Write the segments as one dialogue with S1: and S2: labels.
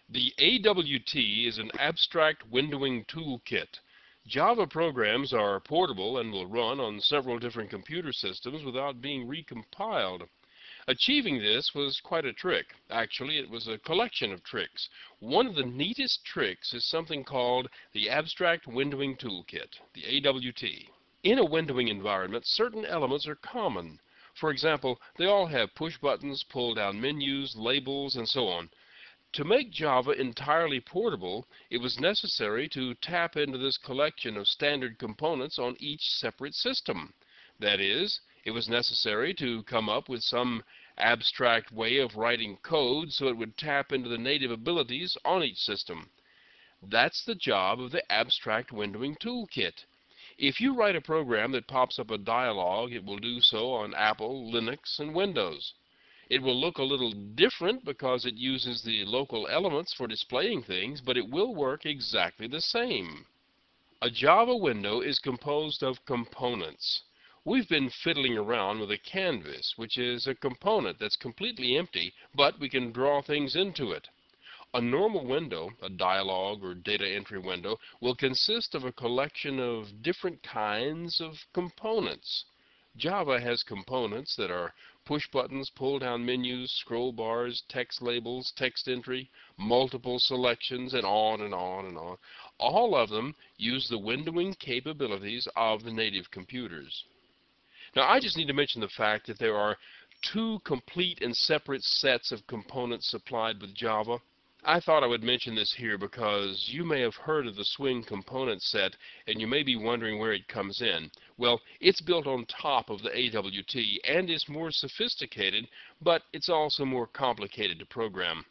S1: The AWT is an abstract windowing toolkit. Java programs are portable and will run on several different computer systems without being recompiled. Achieving this was quite a trick. Actually, it was a collection of tricks. One of the neatest tricks is something called the Abstract Windowing Toolkit, the AWT. In a windowing environment, certain elements are common. For example, they all have push buttons, pull-down menus, labels, and so on. To make Java entirely portable, it was necessary to tap into this collection of standard components on each separate system. That is, it was necessary to come up with some abstract way of writing code so it would tap into the native abilities on each system. That's the job of the Abstract Windowing Toolkit. If you write a program that pops up a dialog, it will do so on Apple, Linux, and Windows. It will look a little different because it uses the local elements for displaying things, but it will work exactly the same. A Java window is composed of components. We've been fiddling around with a canvas, which is a component that's completely empty, but we can draw things into it. A normal window, a dialog or data entry window, will consist of a collection of different kinds of components. Java has components that are push buttons, pull-down menus, scroll bars, text labels, text entry, multiple selections, and on and on and on. All of them use the windowing capabilities of the native computers. Now, I just need to mention the fact that there are two complete and separate sets of components supplied with Java. I thought I would mention this here because you may have heard of the swing component set and you may be wondering where it comes in. Well, it's built on top of the AWT and is more sophisticated, but it's also more complicated to program.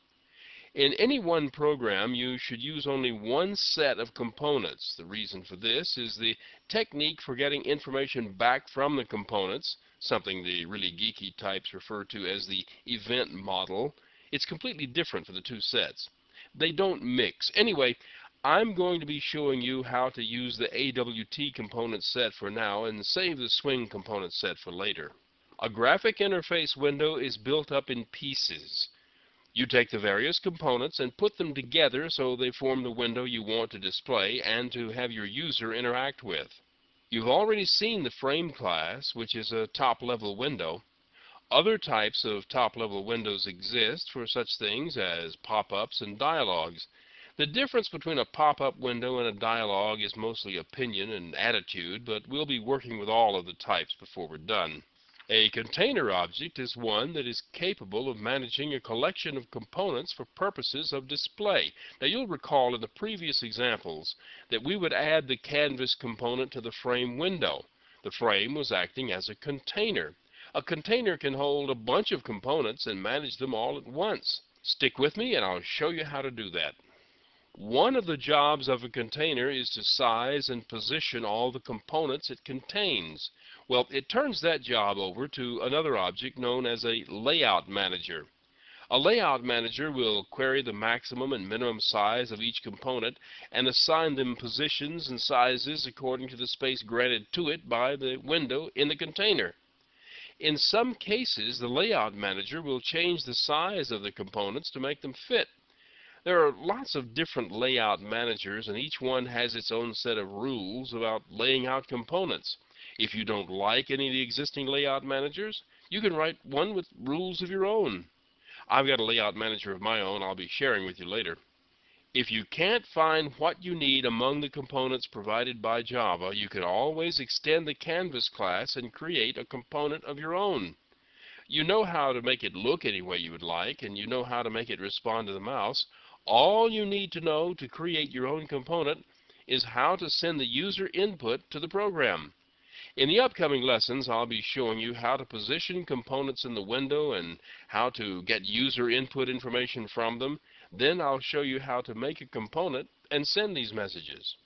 S1: In any one program, you should use only one set of components. The reason for this is the technique for getting information back from the components, something the really geeky types refer to as the event model. It's completely different for the two sets. They don't mix. Anyway, I'm going to be showing you how to use the AWT component set for now and save the swing component set for later. A graphic interface window is built up in pieces. You take the various components and put them together so they form the window you want to display and to have your user interact with. You've already seen the frame class, which is a top-level window. Other types of top-level windows exist for such things as pop-ups and dialogues. The difference between a pop-up window and a dialog is mostly opinion and attitude, but we'll be working with all of the types before we're done. A container object is one that is capable of managing a collection of components for purposes of display. Now, you'll recall in the previous examples that we would add the canvas component to the frame window. The frame was acting as a container. A container can hold a bunch of components and manage them all at once. Stick with me and I'll show you how to do that. One of the jobs of a container is to size and position all the components it contains. Well, it turns that job over to another object known as a layout manager. A layout manager will query the maximum and minimum size of each component and assign them positions and sizes according to the space granted to it by the window in the container. In some cases, the layout manager will change the size of the components to make them fit. There are lots of different layout managers, and each one has its own set of rules about laying out components. If you don't like any of the existing layout managers, you can write one with rules of your own. I've got a layout manager of my own I'll be sharing with you later. If you can't find what you need among the components provided by Java, you can always extend the Canvas class and create a component of your own. You know how to make it look any way you would like, and you know how to make it respond to the mouse. All you need to know to create your own component is how to send the user input to the program. In the upcoming lessons, I'll be showing you how to position components in the window and how to get user input information from them. Then I'll show you how to make a component and send these messages.